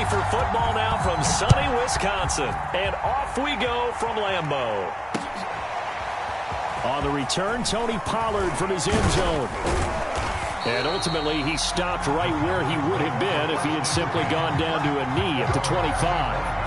for football now from sunny Wisconsin. And off we go from Lambeau. On the return, Tony Pollard from his end zone. And ultimately, he stopped right where he would have been if he had simply gone down to a knee at the 25.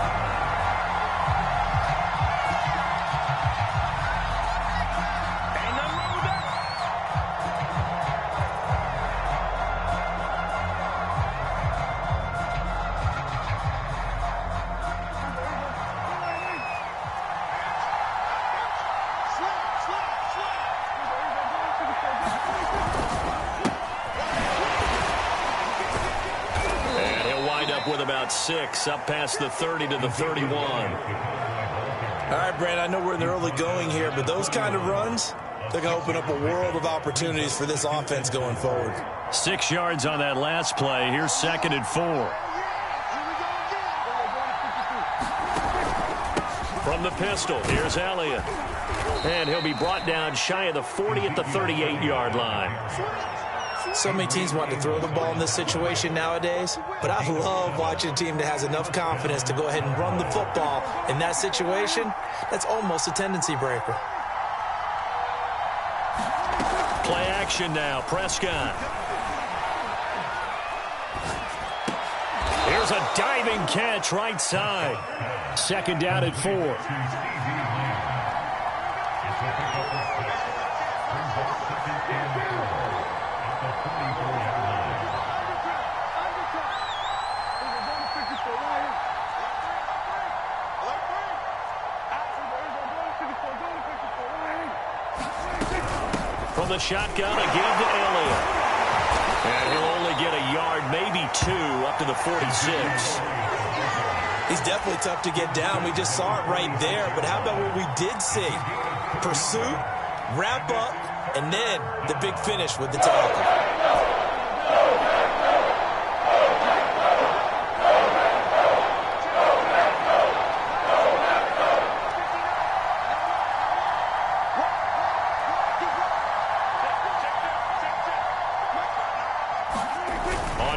With about 6, up past the 30 to the 31. All right, Brand, I know we're in the early going here, but those kind of runs, they're going to open up a world of opportunities for this offense going forward. 6 yards on that last play. Here's 2nd and 4. From the pistol, here's Elliott. And he'll be brought down shy of the 40 at the 38-yard line. So many teams want to throw the ball in this situation nowadays, but I love watching a team that has enough confidence to go ahead and run the football in that situation. That's almost a tendency breaker. Play action now, Prescott. Here's a diving catch right side. 2nd down at 4. From the shotgun, again to Elliott. And he'll only get a yard, maybe 2, up to the 46. He's definitely tough to get down. We just saw it right there. But how about what we did see? Pursuit, wrap up, and then the big finish with the tackle.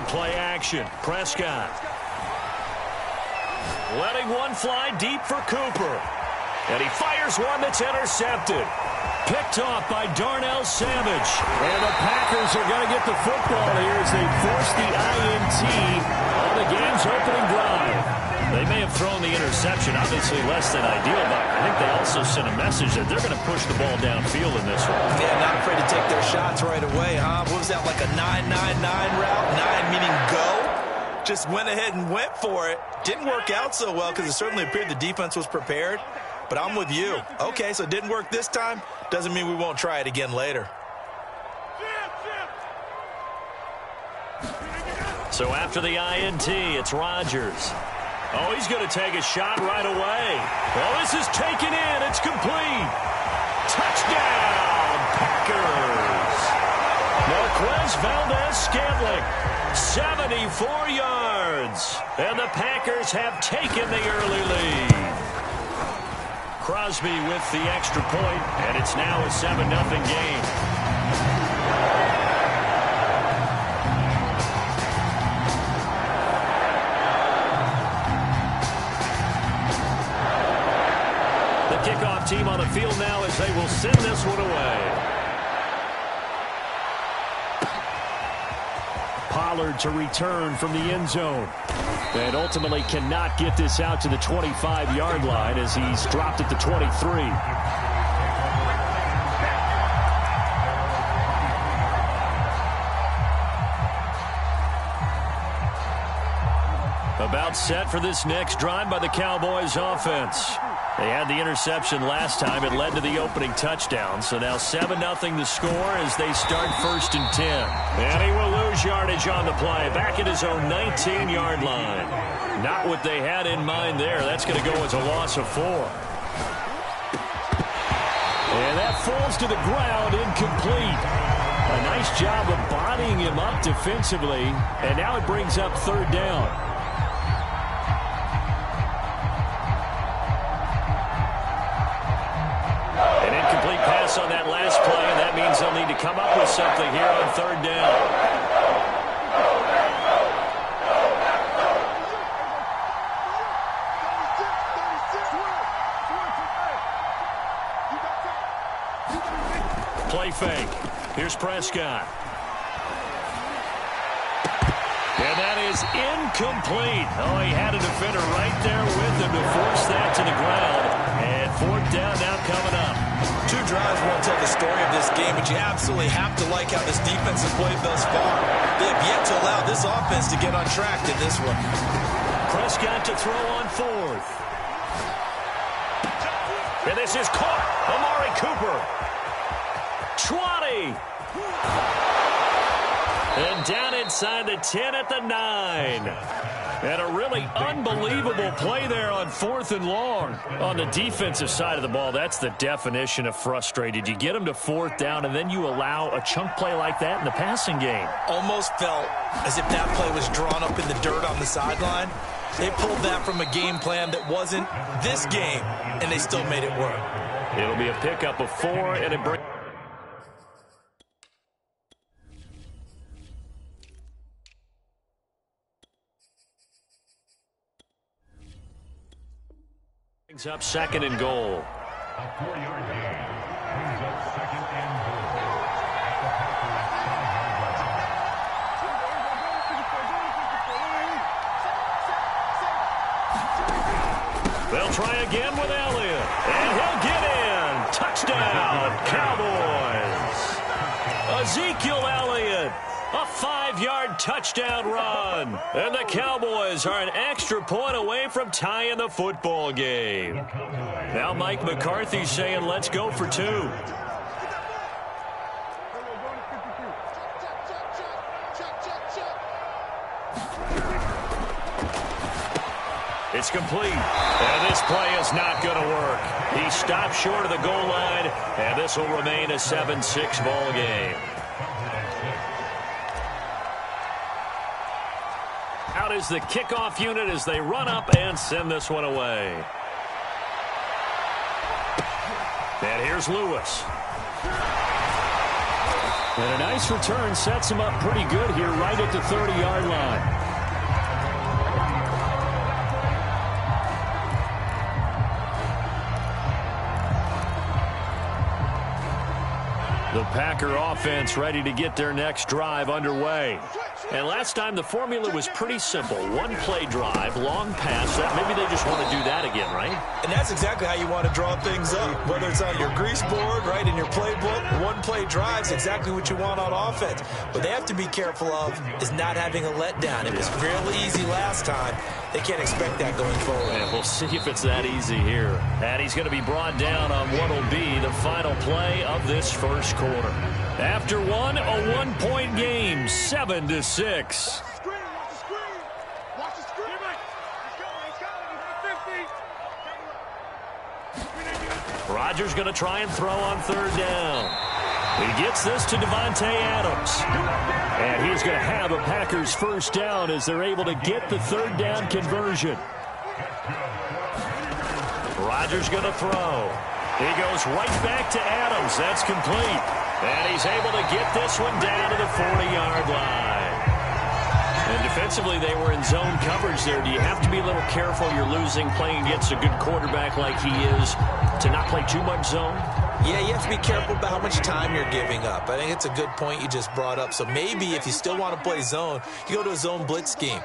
Play action, Prescott. Letting one fly deep for Cooper. And he fires one that's intercepted. Picked off by Darnell Savage. And the Packers are going to get the football here as they force the INT on the game's opening drive. They may have thrown the interception, obviously less than ideal, but I think they also sent a message that they're going to push the ball downfield in this one. Yeah, not afraid to take their shots right away, huh? What was that, like a 9-9-9 route? 9 meaning go? Just went ahead and went for it. Didn't work out so well because it certainly appeared the defense was prepared. But I'm with you. Okay, so it didn't work this time. Doesn't mean we won't try it again later. So after the INT, it's Rodgers. Oh, he's going to take a shot right away. Well, this is taken in. It's complete. Touchdown, Packers. Marquez Valdez-Scantling, 74 yards. And the Packers have taken the early lead. Crosby with the extra point, and it's now a 7-0 game. Kickoff team on the field now as they will send this one away. Pollard to return from the end zone. And ultimately cannot get this out to the 25-yard line as he's dropped at the 23. About set for this next drive by the Cowboys offense. They had the interception last time. It led to the opening touchdown. So now 7-0 the score as they start 1st and 10. And he will lose yardage on the play. Back at his own 19-yard line. Not what they had in mind there. That's going to go as a loss of 4. And that falls to the ground, incomplete. A nice job of bodying him up defensively. And now it brings up 3rd down. On that last play, and that means they'll need to come up with something here on 3rd down. Play fake. Here's Prescott. And that is incomplete. Oh, he had a defender right there with him to force that to the ground. And fourth down now coming up. 2 drives won't tell the story of this game, but you absolutely have to like how this defense has played thus far. They have yet to allow this offense to get on track in this one. Prescott to throw on fourth. And this is caught. Amari Cooper. 20. And down inside the 10 at the 9. And a really unbelievable play there on 4th and long. On the defensive side of the ball, that's the definition of frustrated. You get them to 4th down, and then you allow a chunk play like that in the passing game. Almost felt as if that play was drawn up in the dirt on the sideline. They pulled that from a game plan that wasn't this game, and they still made it work. It'll be a pickup of 4, and it brings... brings up 2nd and goal. A 4-yard gain brings up 2nd and goal. They'll try again with Elliott, and he'll get in. Touchdown, Cowboys. Ezekiel Elliott, a 5-yard touchdown run. And the Cowboys are an extra point away from tying the football game. Now Mike McCarthy saying, let's go for 2. It's complete, and this play is not going to work. He stopped short of the goal line, and this will remain a 7-6 ball game. Out is the kickoff unit as they run up and send this one away. And here's Lewis. And a nice return sets him up pretty good here right at the 30-yard line. The Packer offense ready to get their next drive underway. And last time the formula was pretty simple. 1-play drive, long pass. Maybe they just want to do that again, right? And that's exactly how you want to draw things up. Whether it's on your grease board, right, in your playbook, 1-play drives, exactly what you want on offense. What they have to be careful of is not having a letdown. It was real easy last time. They can't expect that going forward. And we'll see if it's that easy here. And he's going to be brought down on what will be the final play of this first quarter. After one, a 1-point game, 7-6. Rodgers going to try and throw on 3rd down. He gets this to Devontae Adams. And he's going to have a Packers first down as they're able to get the 3rd down conversion. Rodgers going to throw. He goes right back to Adams. That's complete. And he's able to get this one down to the 40-yard line. And defensively, they were in zone coverage there. Do you have to be a little careful? You're losing, playing against a good quarterback like he is, to not play too much zone? Yeah, you have to be careful about how much time you're giving up. I think it's a good point you just brought up. So maybe if you still want to play zone, you go to a zone blitz scheme.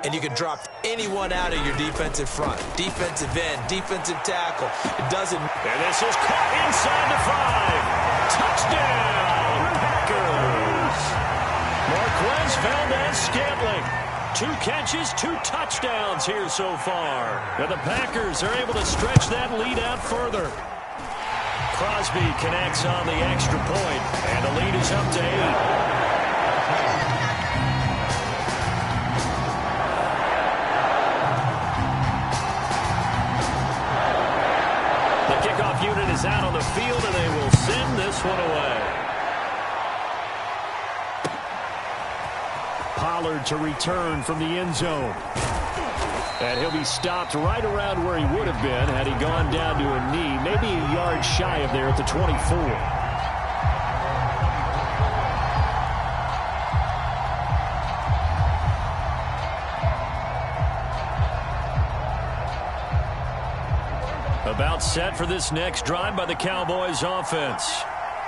And you can drop anyone out of your defensive front. Defensive end, defensive tackle. It doesn't. And this is caught inside the 5. Touchdown, Packers. Marquez Valdez-Scantling. 2 catches, 2 touchdowns here so far. And the Packers are able to stretch that lead out further. Crosby connects on the extra point, and the lead is up to 8. Kickoff unit is out on the field, and they will send this one away. Pollard to return from the end zone. And he'll be stopped right around where he would have been had he gone down to a knee, maybe a yard shy of there at the 24. About About set for this next drive by the Cowboys offense.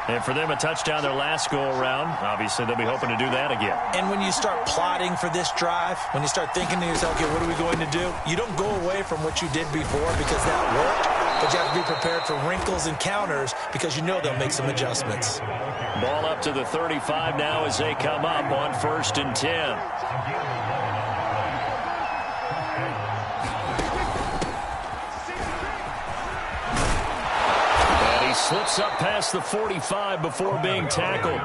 And for them, a touchdown their last go-around. Obviously, they'll be hoping to do that again. And when you start plotting for this drive, when you start thinking to yourself, okay, what are we going to do? You don't go away from what you did before because that worked, but you have to be prepared for wrinkles and counters because you know they'll make some adjustments. Ball up to the 35 now as they come up on 1st and 10. Slips up past the 45 before being tackled.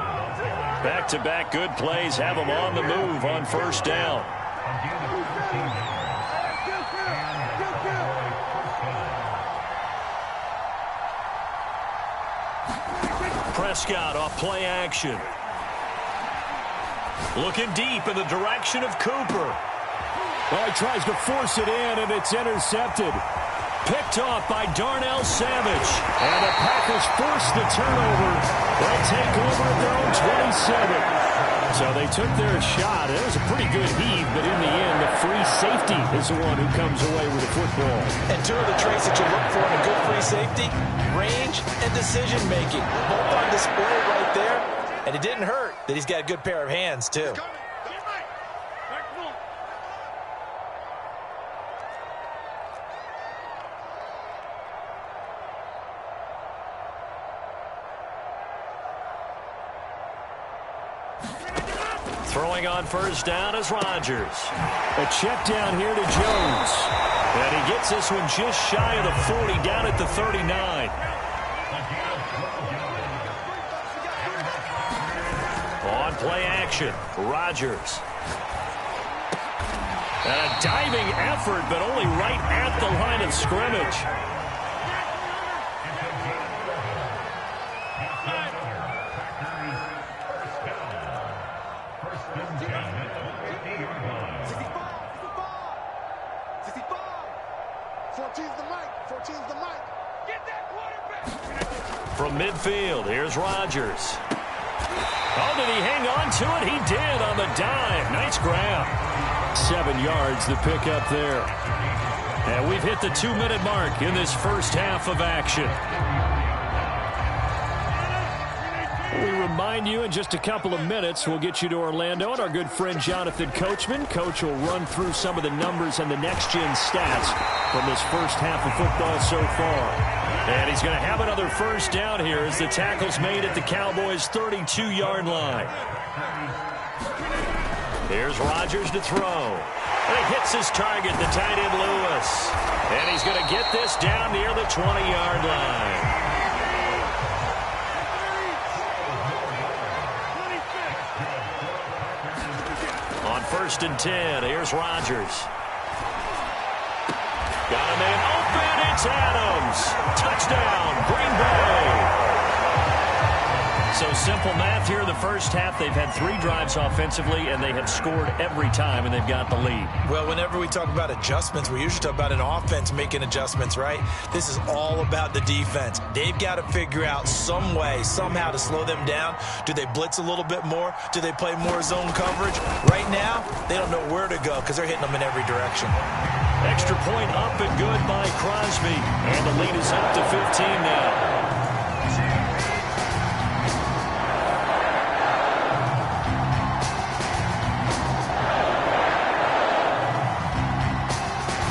Back-to-back good plays have him on the move on 1st down. Prescott off play action. Looking deep in the direction of Cooper. Well, he tries to force it in, and it's intercepted. Picked off by Darnell Savage. And the Packers force the turnover. They'll take over at their own 27. So they took their shot. It was a pretty good heave, but in the end, the free safety is the one who comes away with the football. And two of the traits that you look for in a good free safety, range and decision-making. Both on display right there. And it didn't hurt that he's got a good pair of hands, too. Throwing on 1st down is Rodgers. A check down here to Jones. And he gets this one just shy of the 40, down at the 39. On play action, Rodgers. And a diving effort, but only right at the line of scrimmage. From midfield, here's Rodgers. Oh, did he hang on to it? He did on the dive. Nice grab. 7 yards, the pick up there. And we've hit the 2-minute mark in this first half of action. We remind you in just a couple of minutes, we'll get you to Orlando and our good friend Jonathan Coachman. Coach will run through some of the numbers and the next-gen stats from this first half of football so far. And he's going to have another 1st down here as the tackle's made at the Cowboys' 32-yard line. Here's Rodgers to throw. And he hits his target, the tight end Lewis. And he's going to get this down near the 20-yard line. On 1st and 10, here's Rodgers. Got a man open, it's Adams. Touchdown, Green Bay. So simple math here in the first half. They've had 3 drives offensively, and they have scored every time, and they've got the lead. Well, whenever we talk about adjustments, we usually talk about an offense making adjustments, right? This is all about the defense. They've got to figure out some way, somehow to slow them down. Do they blitz a little bit more? Do they play more zone coverage? Right now, they don't know where to go because they're hitting them in every direction. Extra point up and good by Crosby. And the lead is up to 15 now.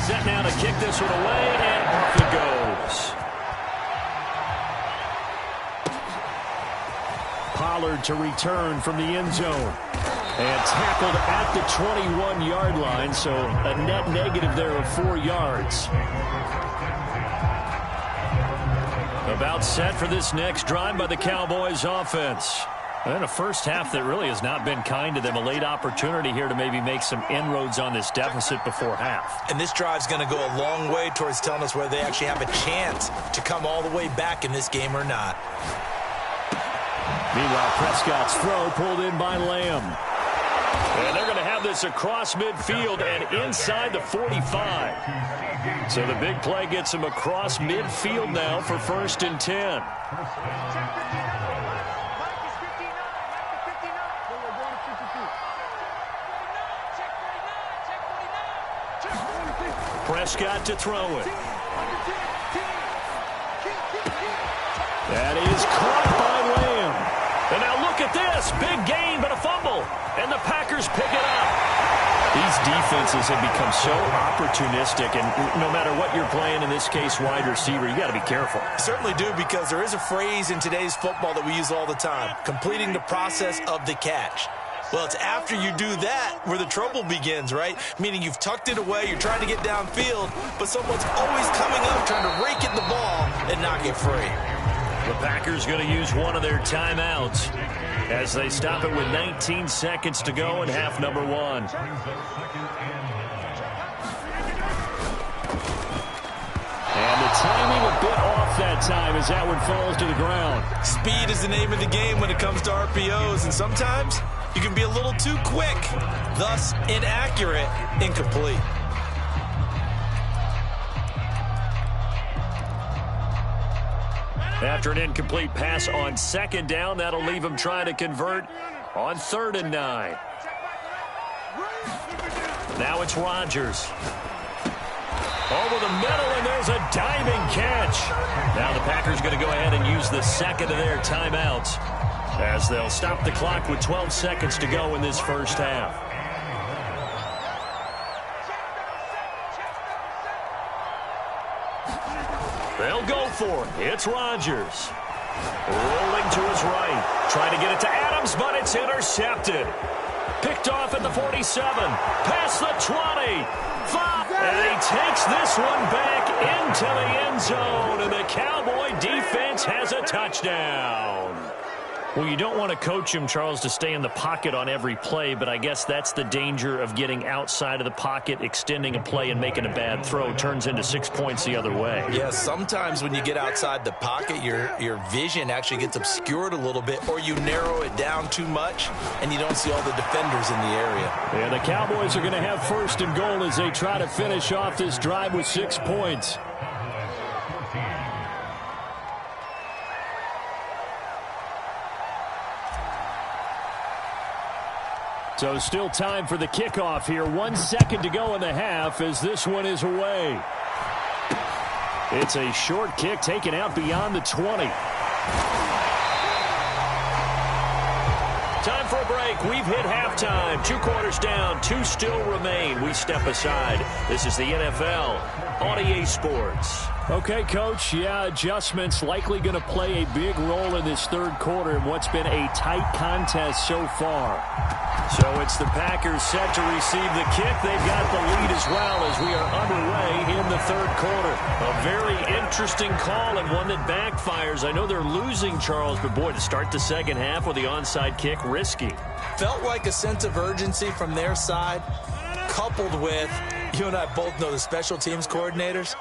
Set now to kick this one away, and off it goes. Pollard to return from the end zone. And tackled at the 21-yard line, so a net negative there of 4 yards. About set for this next drive by the Cowboys offense. And a first half that really has not been kind to them. A late opportunity here to maybe make some inroads on this deficit before half. And this drive's going to go a long way towards telling us whether they actually have a chance to come all the way back in this game or not. Meanwhile, Prescott's throw pulled in by Lamb. And they're going to have this across midfield and inside the 45. So the big play gets them across midfield now for 1st and 10. Prescott to throw it. That is caught by Lamb. And now look at this. Big gain, but a fumble. And the Packers pick it up. These defenses have become so opportunistic, and no matter what you're playing, in this case, wide receiver, you got to be careful. Certainly do, because there is a phrase in today's football that we use all the time, completing the process of the catch. Well, it's after you do that where the trouble begins, right? Meaning you've tucked it away, you're trying to get downfield, but someone's always coming up trying to rake at the ball and knock it free. The Packers going to use one of their timeouts as they stop it with 19 seconds to go in half number one. And the timing a bit off that time as that one falls to the ground. Speed is the name of the game when it comes to RPOs, and sometimes you can be a little too quick, thus inaccurate, incomplete. After an incomplete pass on second down, that'll leave him trying to convert on 3rd and 9. Now it's Rodgers. Over the middle, and there's a diving catch. Now the Packers going to go ahead and use the second of their timeouts as they'll stop the clock with 12 seconds to go in this first half. They'll go for it. It's Rodgers. Rolling to his right. Trying to get it to Adams, but it's intercepted. Picked off at the 47. Past the 20. 5. And he takes this one back into the end zone. And the Cowboy defense has a touchdown. Well, you don't want to coach him, Charles, to stay in the pocket on every play, but I guess that's the danger of getting outside of the pocket, extending a play, and making a bad throw. Turns into 6 points the other way. Yeah, sometimes when you get outside the pocket, your vision actually gets obscured a little bit, or you narrow it down too much, and you don't see all the defenders in the area. And the Cowboys are going to have 1st and goal as they try to finish off this drive with 6 points. So still time for the kickoff here. 1 second to go in the half as this one is away. It's a short kick taken out beyond the 20. Time for a break. We've hit halftime. 2 quarters down. 2 still remain. We step aside. This is the NFL on EA Sports. Okay, Coach. Yeah, adjustments likely going to play a big role in this 3rd quarter in what's been a tight contest so far. So it's the Packers set to receive the kick. They've got the lead as well as we are underway in the 3rd quarter. A very interesting call and one that backfires. I know they're losing, Charles, but boy, to start the 2nd half with the onside kick, risky. Felt like a sense of urgency from their side, coupled with, you and I both know the special teams coordinators.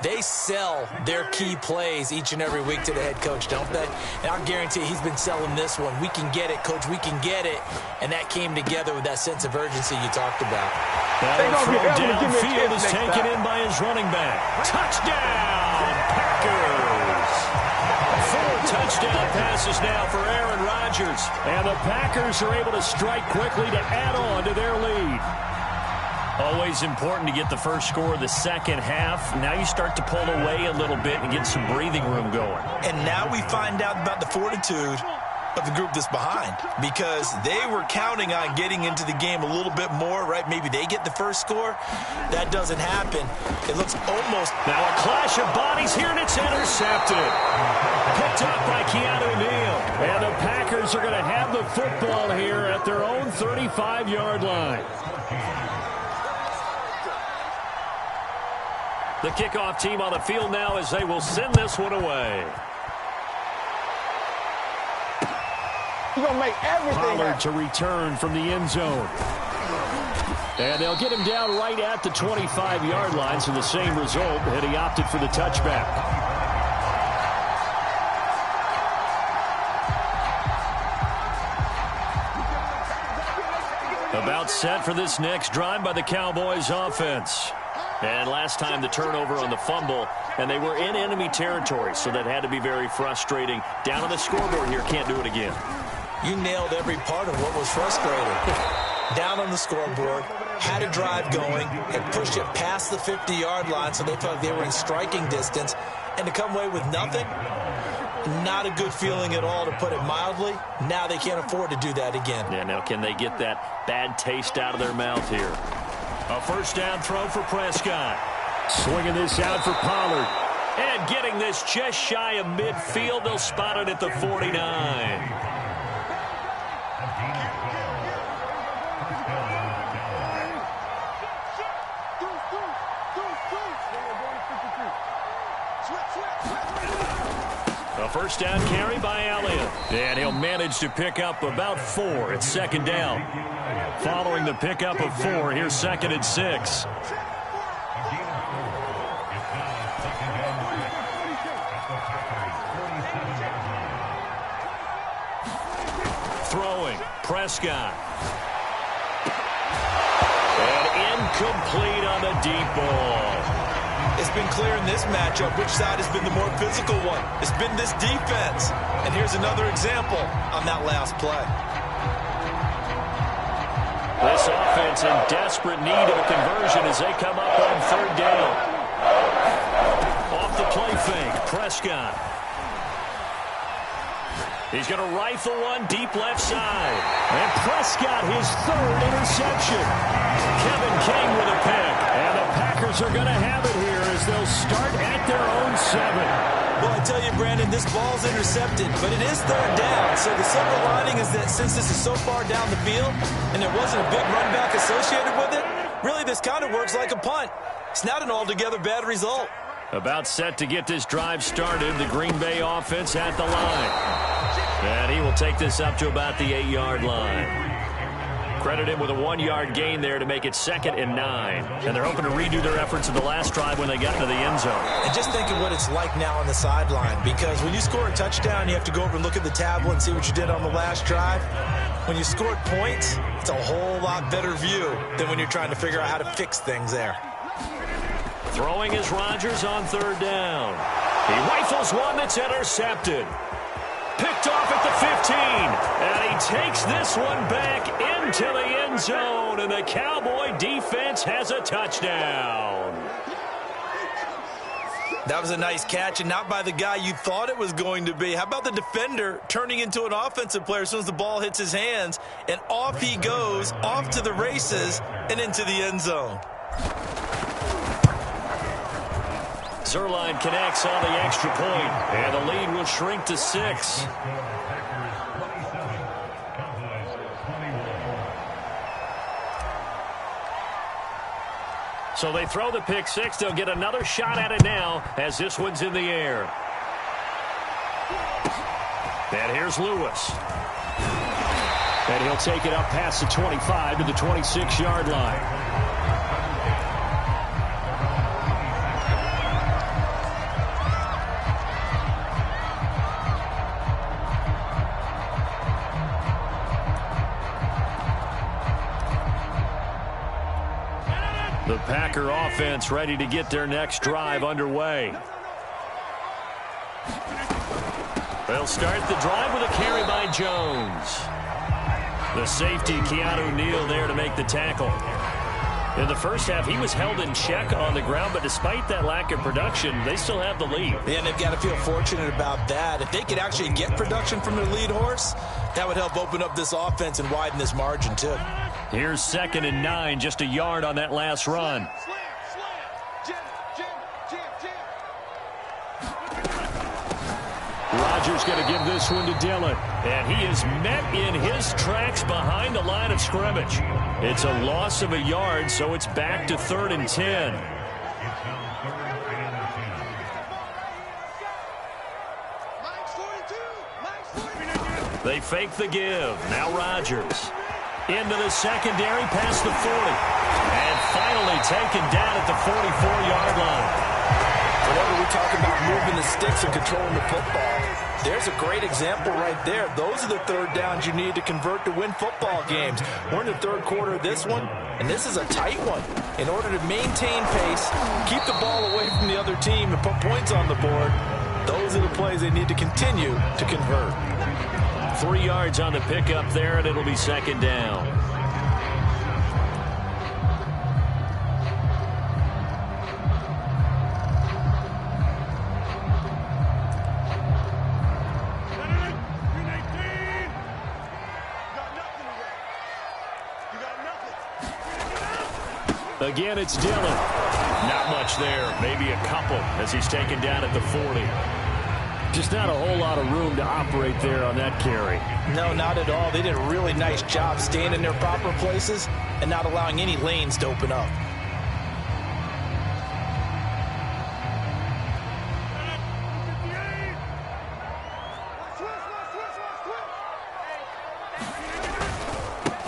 They sell their key plays each and every week to the head coach, don't they? And I guarantee he's been selling this one. We can get it, Coach. We can get it. And that came together with that sense of urgency you talked about. That throw downfield is taken in by his running back. Touchdown, Packers! 4 touchdown passes now for Aaron Rodgers. And the Packers are able to strike quickly to add on to their lead. Always important to get the first score of the 2nd half. Now you start to pull away a little bit and get some breathing room going. And now we find out about the fortitude of the group that's behind, because they were counting on getting into the game a little bit more, right? Maybe they get the first score. That doesn't happen. It looks almost... Now a clash of bodies here, and it's intercepted. Picked up by Keanu Neal. And the Packers are going to have the football here at their own 35-yard line. The kickoff team on the field now as they will send this one away. He's going to make everything Pollard to return from the end zone. And they'll get him down right at the 25-yard line, so the same result, and he opted for the touchback. About set for this next drive by the Cowboys offense. And last time the turnover on the fumble, and they were in enemy territory, so that had to be very frustrating. Down on the scoreboard here, can't do it again. You nailed every part of what was frustrating. Down on the scoreboard, had a drive going, and pushed it past the 50-yard line, so they felt like they were in striking distance, and to come away with nothing, Not a good feeling at all, to put it mildly. Now they can't afford to do that again. Yeah, now can they get that bad taste out of their mouth here? A first down throw for Prescott. Swinging this out for Pollard. And getting this just shy of midfield. They'll spot it at the 49. A first down carry by Elliott. And he'll manage to pick up about 4. It's second down. Following the pickup of 4, here's 2nd and 6. Throwing, Prescott. And incomplete on the deep ball. It's been clear in this matchup which side has been the more physical one. It's been this defense. And here's another example on that last play. This offense in desperate need of a conversion as they come up on third down. Off the play fake, Prescott. He's going to rifle one deep left side. And Prescott, his 3rd interception. Kevin King with a pick. And the Packers are going to have it here as they'll start at their own 7. Well, I tell you, Brandon, this ball's intercepted, but it is third down. So the silver lining is that since this is so far down the field and there wasn't a big run back associated with it, really this kind of works like a punt. It's not an altogether bad result. About set to get this drive started, the Green Bay offense at the line. And he will take this up to about the 8-yard line. Credit him with a 1-yard gain there to make it 2nd and 9. And they're hoping to redo their efforts in the last drive when they got into the end zone. And just think of what it's like now on the sideline, because when you score a touchdown, you have to go over and look at the tablet and see what you did on the last drive. When you scored points, it's a whole lot better view than when you're trying to figure out how to fix things there. Throwing is Rodgers on third down. He rifles one that's intercepted. Picked off at the 15. And he takes this one back into the end zone. And the Cowboy defense has a touchdown. That was a nice catch, and not by the guy you thought it was going to be. How about the defender turning into an offensive player as soon as the ball hits his hands? And off he goes, off to the races, and into the end zone. Zerline connects on the extra point, and the lead will shrink to 6. So they throw the pick 6. They'll get another shot at it now as this one's in the air. And here's Lewis. And he'll take it up past the 25 to the 26-yard line. The Packer offense ready to get their next drive underway. They'll start the drive with a carry by Jones. The safety, Keanu Neal, there to make the tackle. In the first half, he was held in check on the ground, but despite that lack of production, they still have the lead. Yeah, and they've got to feel fortunate about that. If they could actually get production from their lead horse, that would help open up this offense and widen this margin, too. Here's 2nd and 9, just a yard on that last run. Rodgers going to give this one to Dillon. And he is met in his tracks behind the line of scrimmage. It's a loss of a yard, so it's back to 3rd and 10. They fake the give. Now Rodgers. Into the secondary past the 40. And finally taken down at the 44-yard line. Whenever we talk about moving the sticks and controlling the football, there's a great example right there. Those are the third downs you need to convert to win football games. We're in the third quarter of this one, and this is a tight one. In order to maintain pace, keep the ball away from the other team, and put points on the board, those are the plays they need to continue to convert. 3 yards on the pickup there, and it'll be 2nd down. Again, it's Dillon. Not much there. Maybe a couple as he's taken down at the 40. Just not a whole lot of room to operate there on that carry. No, not at all. They did a really nice job staying in their proper places and not allowing any lanes to open up.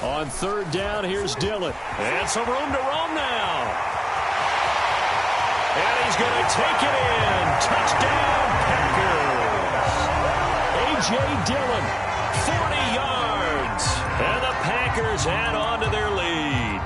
On third down, here's Dillon. And some room to roam now. And he's going to take it in. Touchdown, Packers. A.J. Dillon, 40 yards. And the Packers add on to their lead.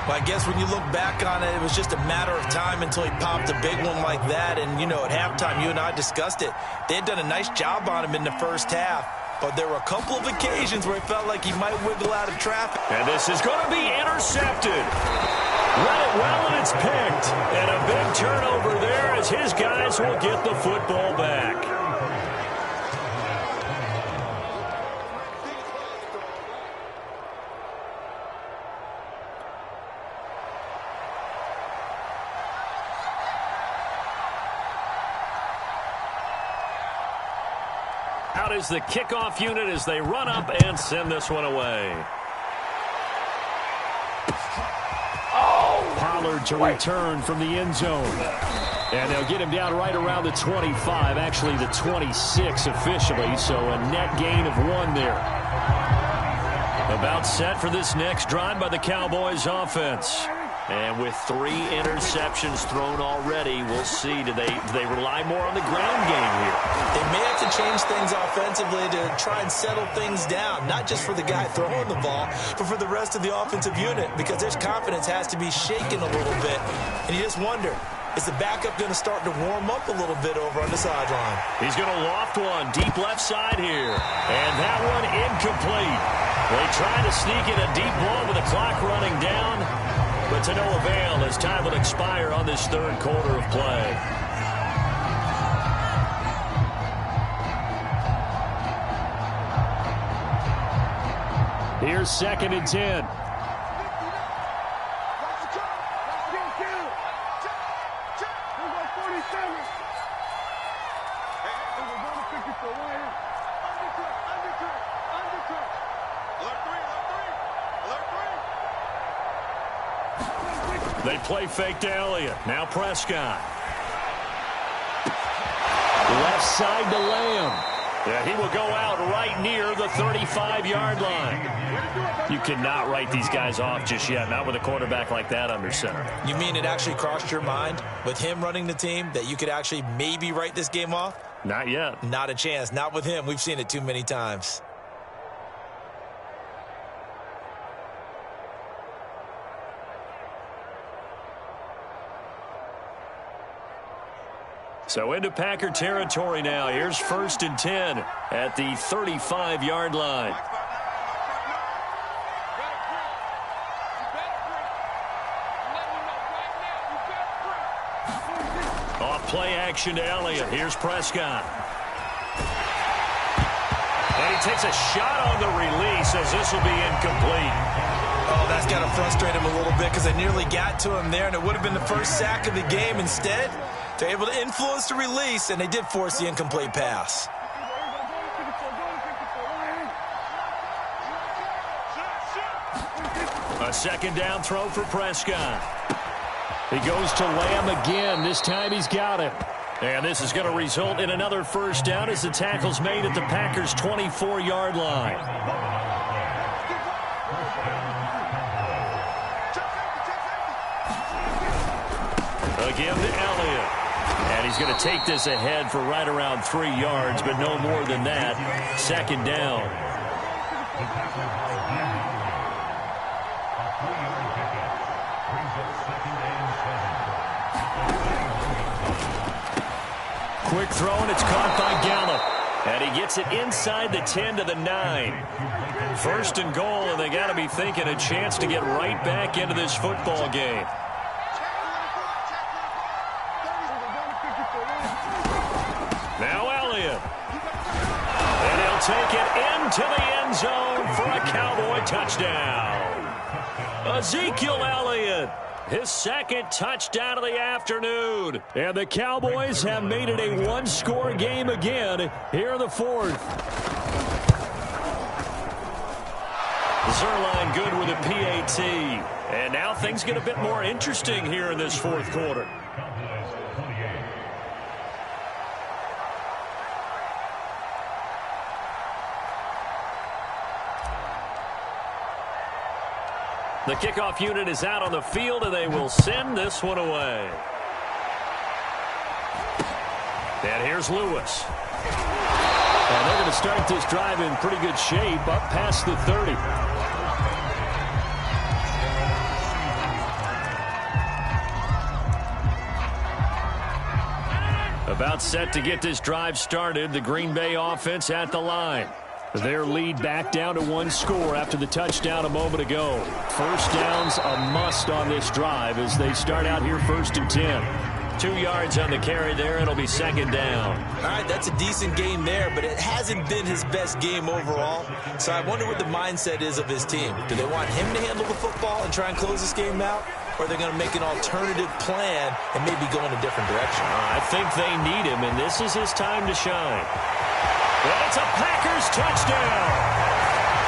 Well, I guess when you look back on it, it was just a matter of time until he popped a big one like that. And, you know, at halftime, you and I discussed it. They had done a nice job on him in the first half. But there were a couple of occasions where it felt like he might wiggle out of traffic. And this is going to be intercepted. Read it well, and it's picked. And a big turnover there as his guys will get the football back. Out is the kickoff unit as they run up and send this one away. Pollard to return from the end zone. And they'll get him down right around the 25, actually the 26 officially, so a net gain of 1 there. About set for this next drive by the Cowboys offense. And with 3 interceptions thrown already, we'll see. Do they rely more on the ground game here? They may have to change things offensively to try and settle things down, not just for the guy throwing the ball, but for the rest of the offensive unit, because their confidence has to be shaken a little bit. And you just wonder, is the backup going to start to warm up a little bit over on the sideline? He's going to loft one deep left side here. And that one incomplete. They try to sneak in a deep ball with the clock running down. But to no avail as time will expire on this third quarter of play. Here's 2nd and 10. They play fake to Elliott. Now Prescott. Left side to Lamb. Yeah, he will go out right near the 35-yard line. You cannot write these guys off just yet, not with a quarterback like that under center. You mean it actually crossed your mind with him running the team that you could actually maybe write this game off? Not yet. Not a chance. Not with him. We've seen it too many times. So into Packer territory now. Here's 1st and 10 at the 35-yard line. Off play action to Elliott. Here's Prescott. And he takes a shot on the release as this will be incomplete. Oh, that's got to frustrate him a little bit because they nearly got to him there, and it would have been the first sack of the game. Instead, they're able to influence the release, and they did force the incomplete pass. A 2nd down throw for Prescott. He goes to Lamb again. This time he's got it. And this is going to result in another 1st down as the tackle's made at the Packers' 24-yard line. Again to Elliott. And he's going to take this ahead for right around 3 yards, but no more than that. 2nd down. Quick throw, and it's caught by Gallup. And he gets it inside the 10 to the 9. 1st and goal, and they got to be thinking a chance to get right back into this football game. Now Elliott. And he'll take it into the end zone for a Cowboy touchdown. Ezekiel Elliott His second touchdown of the afternoon. And the Cowboys have made it a one-score game again here in the fourth. Zerline good with a PAT. And now things get a bit more interesting here in this fourth quarter. The kickoff unit is out on the field, and they will send this one away. And here's Lewis. And they're going to start this drive in pretty good shape, up past the 30. About set to get this drive started, the Green Bay offense at the line. Their lead back down to one score after the touchdown a moment ago. First down's a must on this drive as they start out here 1st and 10. 2 yards on the carry there. It'll be second down. All right, that's a decent game there, but it hasn't been his best game overall. So I wonder what the mindset is of his team. Do they want him to handle the football and try and close this game out? Or are they going to make an alternative plan and maybe go in a different direction? I think they need him, and this is his time to shine. And it's a Packers touchdown.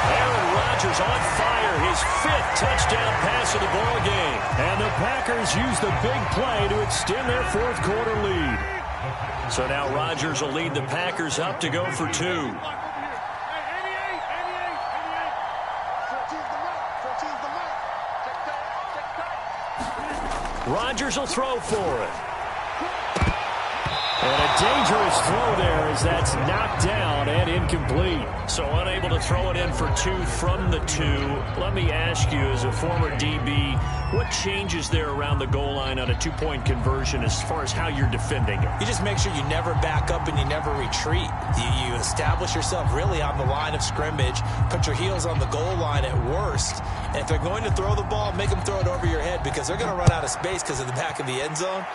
Aaron Rodgers on fire, his 5th touchdown pass of the ball game. And the Packers use the big play to extend their fourth quarter lead. So now Rodgers will lead the Packers up to go for 2. Rodgers will throw for it. And a dangerous throw there as that's knocked down and incomplete. So unable to throw it in for 2 from the 2. Let me ask you, as a former DB, what changes there around the goal line on a 2-point conversion as far as how you're defending it? You just make sure you never back up and you never retreat. You establish yourself really on the line of scrimmage, put your heels on the goal line at worst. And if they're going to throw the ball, make them throw it over your head because they're going to run out of space because of the back of the end zone.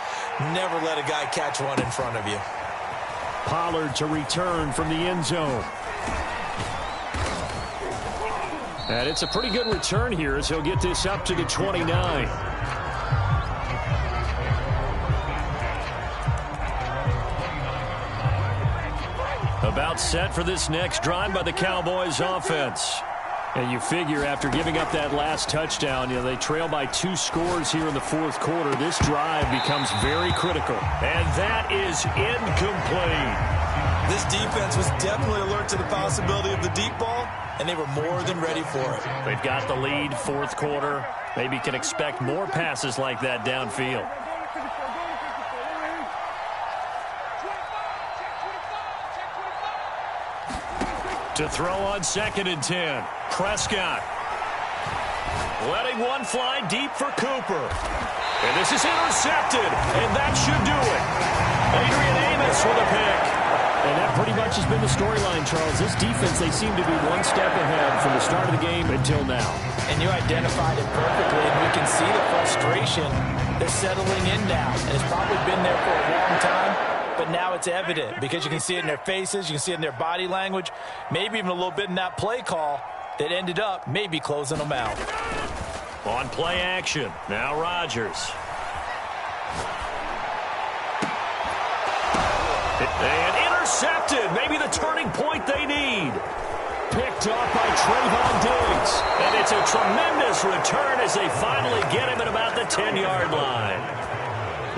Never let a guy catch one in front of you. Pollard to return from the end zone. And it's a pretty good return here as he'll get this up to the 29. About set for this next drive by the Cowboys offense. And you figure after giving up that last touchdown, they trail by 2 scores here in the fourth quarter. This drive becomes very critical. And that is incomplete. This defense was definitely alert to the possibility of the deep ball, and they were more than ready for it. They've got the lead, fourth quarter. Maybe can expect more passes like that downfield. To throw on 2nd and 10. Prescott. Letting one fly deep for Cooper. And this is intercepted. And that should do it. Adrian Amos with a pick. And that pretty much has been the storyline, Charles. This defense, they seem to be one step ahead from the start of the game until now. And you identified it perfectly, and we can see the frustration. They're settling in now, and it's probably been there for a long time. But now it's evident because you can see it in their faces, you can see it in their body language, maybe even a little bit in that play call that ended up maybe closing them out. On play action, now Rodgers. And intercepted, maybe the turning point they need. Picked off by Trayvon Diggs. And it's a tremendous return as they finally get him at about the 10-yard line.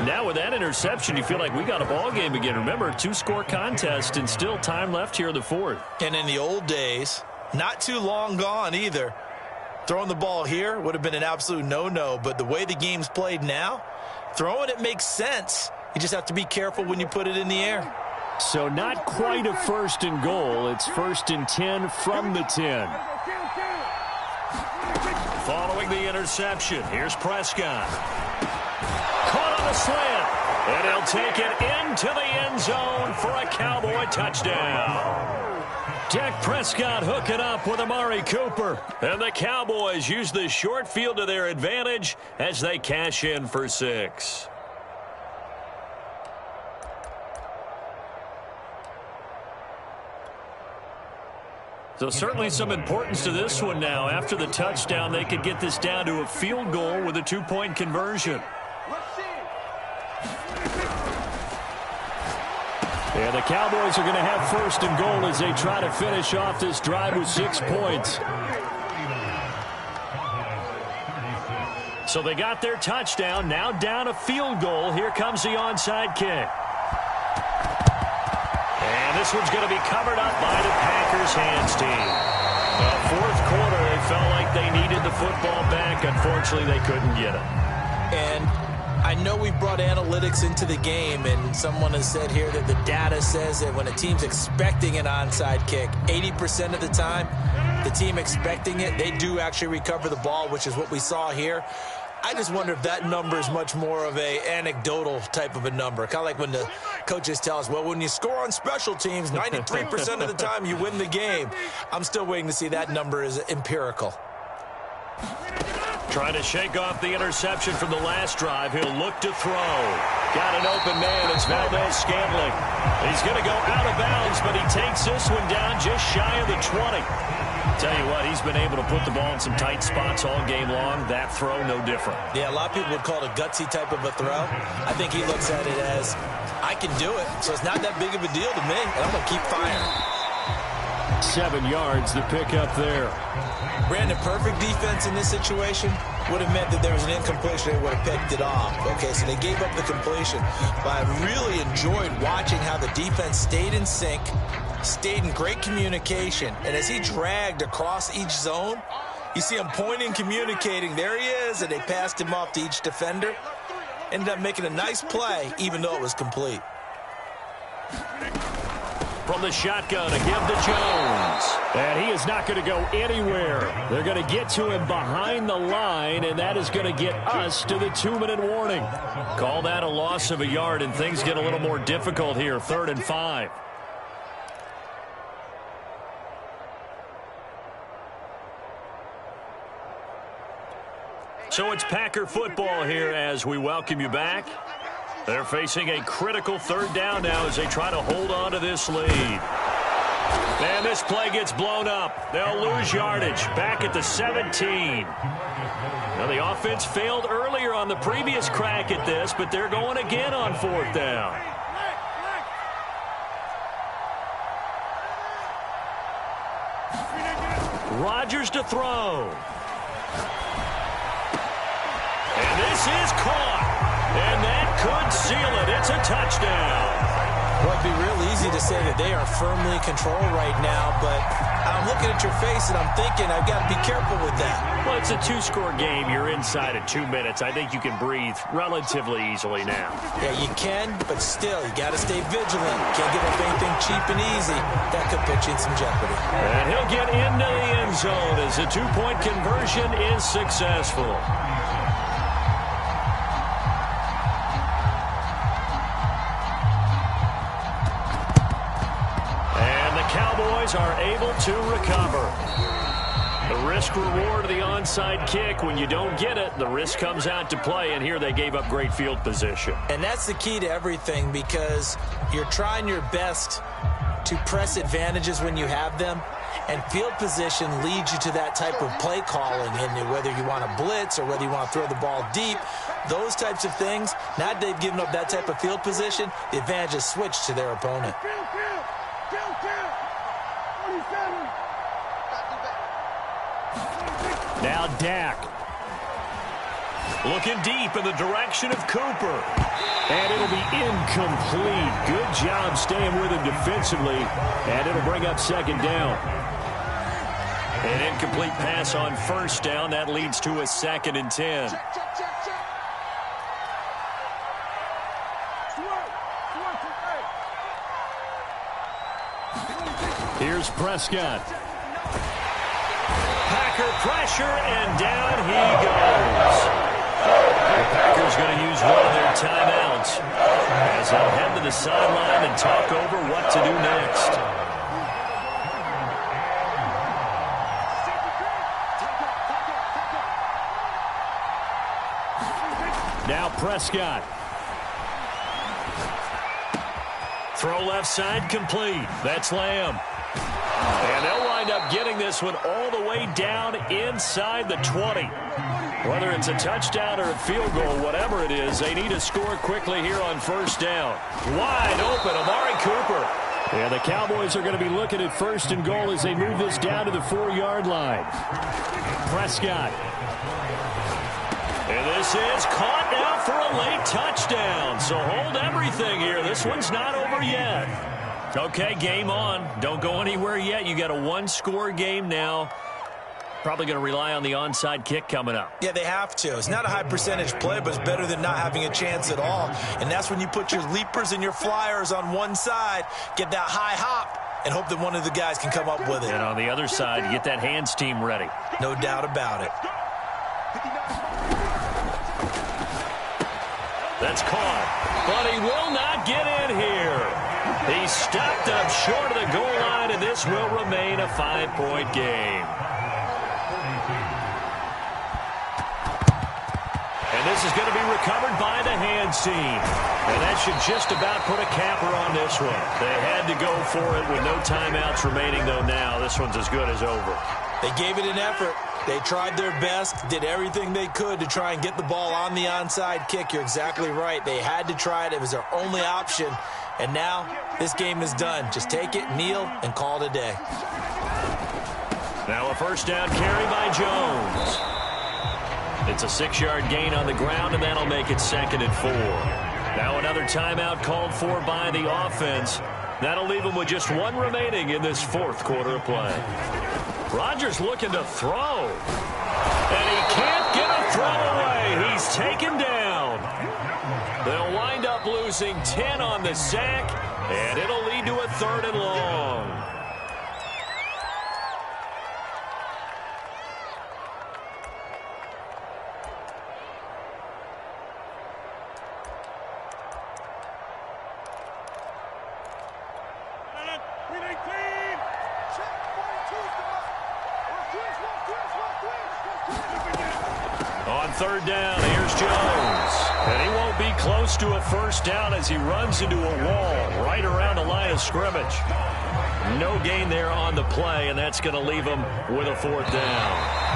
Now with that interception, you feel like we got a ball game again. Remember, 2-score contest and still time left here in the fourth. And in the old days, not too long gone either, throwing the ball here would have been an absolute no-no. But the way the game's played now, throwing it makes sense. You just have to be careful when you put it in the air. So not quite a 1st and goal. It's 1st and 10 from the 10. Following the interception, here's Prescott. Caught on the slant, and he'll take it into the end zone for a Cowboy touchdown. Dak Prescott hooking up with Amari Cooper. And the Cowboys use the short field to their advantage as they cash in for 6. So certainly some importance to this one now. After the touchdown, they could get this down to a field goal with a 2-point conversion. And the Cowboys are going to have first and goal as they try to finish off this drive with 6 points. So they got their touchdown, now down a field goal. Here comes the onside kick. And this one's going to be covered up by the Packers hands team. Fourth quarter, they felt like they needed the football back. Unfortunately, they couldn't get it. And I know we brought analytics into the game, and someone has said here that the data says that when a team's expecting an onside kick, 80% of the time, the team expecting it, they do actually recover the ball, which is what we saw here. I just wonder if that number is much more of a anecdotal type of a number. Kind of like when the coaches tell us, well, when you score on special teams, 93% of the time you win the game. I'm still waiting to see that number is empirical. Trying to shake off the interception from the last drive. He'll look to throw. Got an open man. It's Valdez-Scantling. He's going to go out of bounds, but he takes this one down just shy of the 20. Tell you what, he's been able to put the ball in some tight spots all game long. That throw, no different. Yeah, a lot of people would call it a gutsy type of a throw. I think he looks at it as, I can do it, so it's not that big of a deal to me, and I'm going to keep firing. 7 yards, the pickup there. Brandon, perfect defense in this situation would have meant that there was an incompletion. They would have picked it off. Okay, so they gave up the completion. But I really enjoyed watching how the defense stayed in sync, stayed in great communication. And as he dragged across each zone, you see him pointing, communicating. There he is, and they passed him off to each defender. Ended up making a nice play, even though it was complete. From the shotgun, a give to Jones. And he is not going to go anywhere. They're going to get to him behind the line, and that is going to get us to the 2-minute warning. Call that a loss of a yard, and things get a little more difficult here. 3rd and 5. So it's Packer football here as we welcome you back. They're facing a critical 3rd down now as they try to hold on to this lead. And this play gets blown up. They'll lose yardage back at the 17. Now the offense failed earlier on the previous crack at this, but they're going again on 4th down. Rodgers to throw. And this is caught. And that could seal it. It's a touchdown. Well, it'd be real easy to say that they are firmly in control right now, but I'm looking at your face and I'm thinking I've got to be careful with that. Well, it's a 2-score game. You're inside of 2 minutes. I think you can breathe relatively easily now. Yeah, you can, but still, you got to stay vigilant. Can't give up anything cheap and easy. That could put you in some jeopardy. And he'll get into the end zone as the 2-point conversion is successful. Cowboys are able to recover. The risk-reward of the onside kick, when you don't get it, the risk comes out to play, and here they gave up great field position. And that's the key to everything because you're trying your best to press advantages when you have them, and field position leads you to that type of play calling, and whether you want to blitz or whether you want to throw the ball deep, those types of things, now that they've given up that type of field position, the advantage is switched to their opponent. Now Dak. Looking deep in the direction of Cooper. And it'll be incomplete. Good job staying with him defensively. And it'll bring up 2nd down. An incomplete pass on 1st down. That leads to a 2nd and 10. Here's Prescott. Packer pressure, and down he goes. The Packers going to use one of their timeouts as they'll head to the sideline and talk over what to do next. Now Prescott. Throw left side complete. That's Lamb. And they'll wind up this one all the way down inside the 20. Whether it's a touchdown or a field goal, whatever it is, they need to score quickly here on first down. Wide open, Amari Cooper. And the Cowboys are going to be looking at first and goal as they move this down to the 4-yard line. Prescott. And this is caught now for a late touchdown. So hold everything here. This one's not over yet. Okay, game on. Don't go anywhere yet. You got a one-score game now. Probably going to rely on the onside kick coming up. Yeah, they have to. It's not a high percentage play, but it's better than not having a chance at all. And that's when you put your leapers and your flyers on one side, get that high hop, and hope that one of the guys can come up with it. And on the other side, you get that hands team ready. No doubt about it. That's caught, but he will not get in here. He stepped up short of the goal line, and this will remain a 5-point game. And this is going to be recovered by the hands team. And that should just about put a capper on this one. They had to go for it with no timeouts remaining, though now this one's as good as over. They gave it an effort. They tried their best, did everything they could to try and get the ball on the onside kick. You're exactly right. They had to try it. It was their only option. And now this game is done. Just take it, kneel, and call it a day. Now a first down carry by Jones. It's a 6-yard gain on the ground, and that'll make it 2nd and 4. Now another timeout called for by the offense. That'll leave them with just one remaining in this 4th quarter of play. Rodgers looking to throw. And he can't get a throw away. He's taken down. They'll wind up losing 10 on the sack, and it'll lead to a 3rd and long. On 3rd down, here's Jones. And he won't be close to a first down as he runs into a wall right around the line of scrimmage. No gain there on the play, and that's going to leave him with a 4th down.